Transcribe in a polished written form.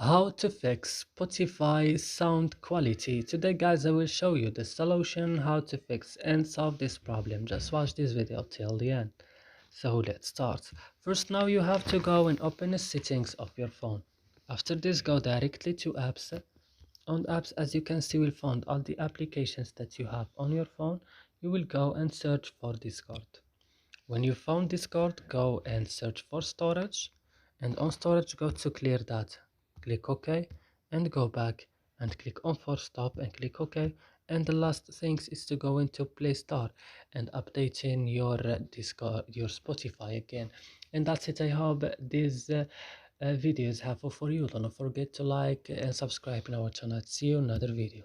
How to fix Spotify sound quality. Today guys, I will show you the solution how to fix and solve this problem. Just watch this video till the end. So let's start. First, now you have to go and open the settings of your phone. After this, go directly to apps. On apps, as you can see, will find all the applications that you have on your phone. You will go and search for Discord. When you found Discord, go and search for storage, and on storage go to clear data. Click OK and go back and click on force stop and click OK. And the last thing is to go into Play Store and updating your Discord, your Spotify again. And that's it. I hope these videos helpful for you. Don't forget to like and subscribe in our channel. See you in another video.